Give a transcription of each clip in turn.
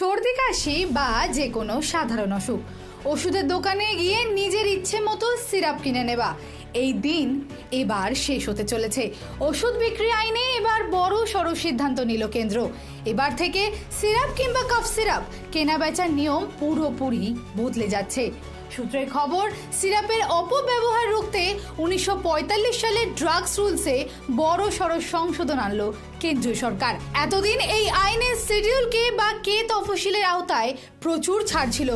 সর্দি কাশি বা যে কোনো সাধারণ অসুখ, ওষুধের দোকানে গিয়ে নিজের ইচ্ছে মতো সিরাপ কিনে নেওয়া, এই দিন এবার শেষ হতে চলেছে। ওষুধ বিক্রি আইনে এবার বড় সড় সিদ্ধান্ত নিল কেন্দ্র। এবার থেকে সিরাপ কিংবা কফ সিরাপ কেনা বেচার নিয়ম পুরোপুরি বদলে যাচ্ছে। সূত্রের খবর, সিরাপের অপব্যবহার রুখতে 1945 সালের ড্রাগস রুলসে বড় সড় সংশোধন আনলো কেন্দ্রীয় সরকার। এতদিন এই আইনের শিডিউল কে বা কে তফসিলের আওতায় প্রচুর ছাড় ছিল,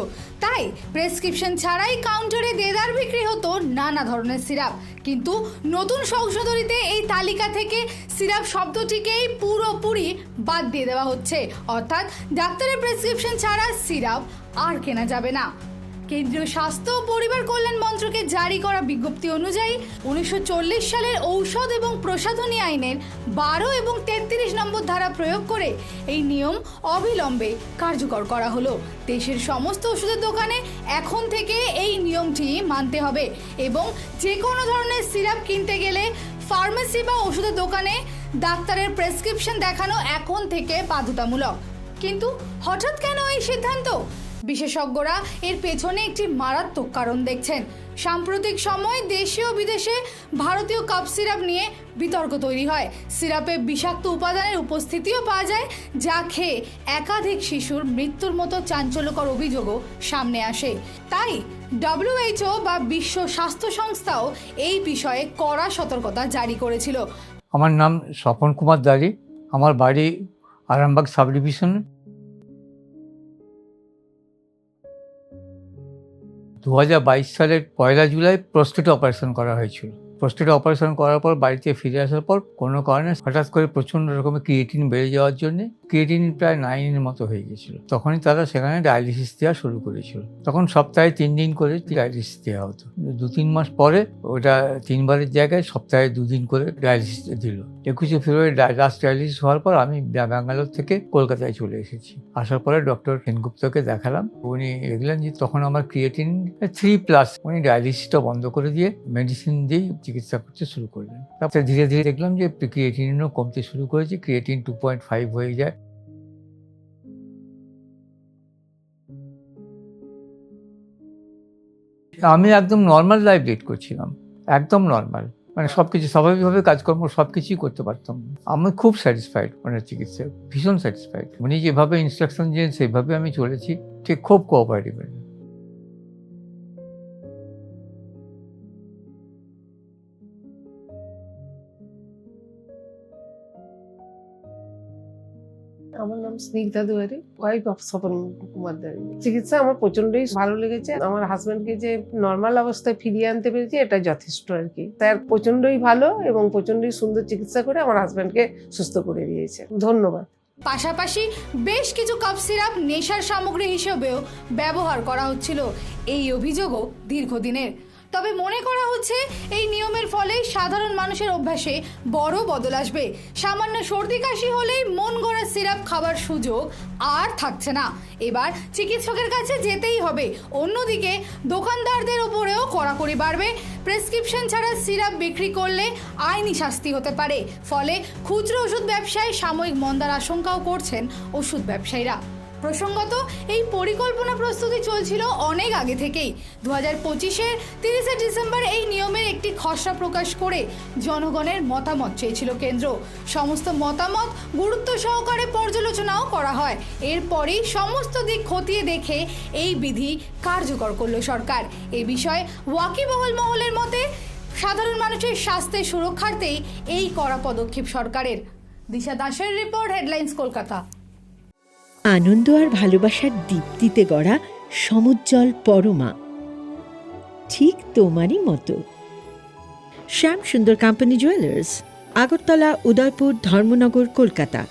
তাই প্রেসক্রিপশন ছাড়াই কাউন্টারে দেদার বিক্রি হতো নানা ধরনের সিরাপ। কিন্তু নতুন সংশোধনীতে এই তালিকা থেকে সিরাপ শব্দটিকেই পুরোপুরি বাদ দিয়ে দেওয়া হচ্ছে, অর্থাৎ ডাক্তারের প্রেসক্রিপশন ছাড়া সিরাপ আর কেনা যাবে না। কেন্দ্রীয় স্বাস্থ্য ও পরিবার কল্যাণ মন্ত্রকের জারি করা বিজ্ঞপ্তি অনুযায়ী 1940 সালের ঔষধ এবং প্রসাধনী আইনের 12 এবং 33 নম্বর ধারা প্রয়োগ করে এই নিয়ম অবিলম্বে কার্যকর করা হলো। দেশের সমস্ত ওষুধের দোকানে এখন থেকে এই নিয়মটি মানতে হবে এবং যে কোনো ধরনের সিরাপ কিনতে গেলে ফার্মেসি বা ওষুধের দোকানে ডাক্তারের প্রেসক্রিপশন দেখানো এখন থেকে বাধ্যতামূলক। কিন্তু হঠাৎ কেন এই সিদ্ধান্ত? বিশেষজ্ঞরা এর পেছনে একটি মারাত্মক কারণ দেখছেন। সাম্প্রতিক সময় দেশে ও বিদেশে ভারতীয় কাপ সিরাপ নিয়ে বিতর্ক তৈরি হয়। সিরাপে বিষাক্ত উপাদানের উপস্থিতিও পাওয়া যায়, যা খেয়ে একাধিক শিশুর মৃত্যুর মতো চাঞ্চল্যকর অভিযোগও সামনে আসে। তাই WHO বা বিশ্ব স্বাস্থ্য সংস্থাও এই বিষয়ে কড়া সতর্কতা জারি করেছিল। আমার নাম স্বপন কুমার দাড়ি, আমার বাড়ি আরামবাগ সাব ডিভিশন। 2022 সালের 1 জুলাই প্রোস্টেট অপারেশন করা হয়েছিল। প্রোস্টেট অপারেশন করার পর বাড়িতে ফিরে আসার পর কোনো কারণে হঠাৎ করে প্রচণ্ড রকমের ক্রিয়েটিন বেড়ে যাওয়ার জন্য ক্রিয়েটিন প্রায় 9-এর মতো হয়ে গেছিল। তখনই তারা সেখানে ডায়ালিসিস দেওয়া শুরু করেছিল। তখন সপ্তাহে 3 দিন করে ডায়ালিসিস দেওয়া হতো। 2-3 মাস পরে ওটা 3 বারের জায়গায় সপ্তাহে 2 দিন করে ডায়ালিসিস দিল। 21শে ফেব্রুয়ারি লাস্ট ডায়ালিসিস হওয়ার পর আমি ব্যাঙ্গালোর থেকে কলকাতায় চলে এসেছি। আসার পরে ডক্টর সেনগুপ্তকে দেখালাম। উনি দেখলেন যে তখন আমার ক্রিয়েটিন 3+। উনি ডায়ালিসিসটা বন্ধ করে দিয়ে মেডিসিন দিয়েই চিকিৎসা করতে শুরু করলেন। তারপরে ধীরে ধীরে দেখলাম যে ক্রিয়েটিনও কমতে শুরু করেছে। ক্রিয়েটিন 2.5 হয়ে যায়। আমি একদম নর্মাল লাইফ লিড করছিলাম, একদম নর্মাল, মানে সবকিছু স্বাভাবিকভাবে কাজকর্ম সবকিছুই করতে পারতাম। আমি খুব স্যাটিসফাইড ওনার চিকিৎসায়, ভীষণ স্যাটিসফাইড। উনি যেভাবে ইনস্ট্রাকশন দিয়েছেন সেইভাবে আমি চলেছি, ঠিক খুব কোঅপারেটিভ। আমার নাম স্নিগ্ধা দুয়ারি, ওয়াইফ অফ স্বপন কুমার দাড়ি। চিকিৎসা আমার প্রচন্ডই ভালো লেগেছে। আমার হাজবেন্ডকে যে নর্মাল অবস্থায় ফিরিয়ে আনতে পেরেছি, এটা যথেষ্ট আর কি। তার প্রচন্ডই ভালো এবং প্রচন্ডই সুন্দর চিকিৎসা করে আমার হাজবেন্ডকে সুস্থ করে দিয়েছে। ধন্যবাদ। পাশাপাশি বেশ কিছু কাপ সিরাপ নেশার সামগ্রী হিসেবেও ব্যবহার করা হচ্ছিল, এই অভিযোগও দীর্ঘদিনের। তবে মনে করা হচ্ছে এই নিয়মের ফলে সাধারণ মানুষের অভ্যাসে বড় বদল আসবে। সামান্য সর্দি কাশি হলেই মন গড়া সিরাপ খাবার সুযোগ আর থাকছে না। এবার চিকিৎসকের কাছে যেতেই হবে। অন্যদিকে দোকানদারদের ওপরেও কড়াকড়ি বাড়বে। প্রেসক্রিপশন ছাড়া সিরাপ বিক্রি করলে আইনি শাস্তি হতে পারে। ফলে খুচরো ওষুধ ব্যবসায় সাময়িক মন্দার আশঙ্কাও করছেন ওষুধ ব্যবসায়ীরা। প্রসঙ্গত, এই পরিকল্পনা প্রস্তুতি চলছিল অনেক আগে থেকেই। 2025-এর 30শে ডিসেম্বর এই নিয়মের একটি খসড়া প্রকাশ করে জনগণের মতামত চেয়েছিল কেন্দ্র। সমস্ত মতামত গুরুত্ব সহকারে পর্যালোচনাও করা হয়। এরপরেই সমস্ত দিক খতিয়ে দেখে এই বিধি কার্যকর করল সরকার। এ বিষয়ে ওয়াকিবহাল মহলের মতে সাধারণ মানুষের স্বাস্থ্যের সুরক্ষার্থেই এই কড়া পদক্ষেপ সরকারের। দিশা দাসের রিপোর্ট, হেডলাইন্স, কলকাতা। আনন্দ আর ভালোবাসার দীপ্তিতে গড়া সমুজ্জ্বল পরমা, ঠিক তোমারই মতো। শ্যাম সুন্দর কোম্পানি জুয়েলার্স, আগরতলা, উদয়পুর, ধর্মনগর, কলকাতা।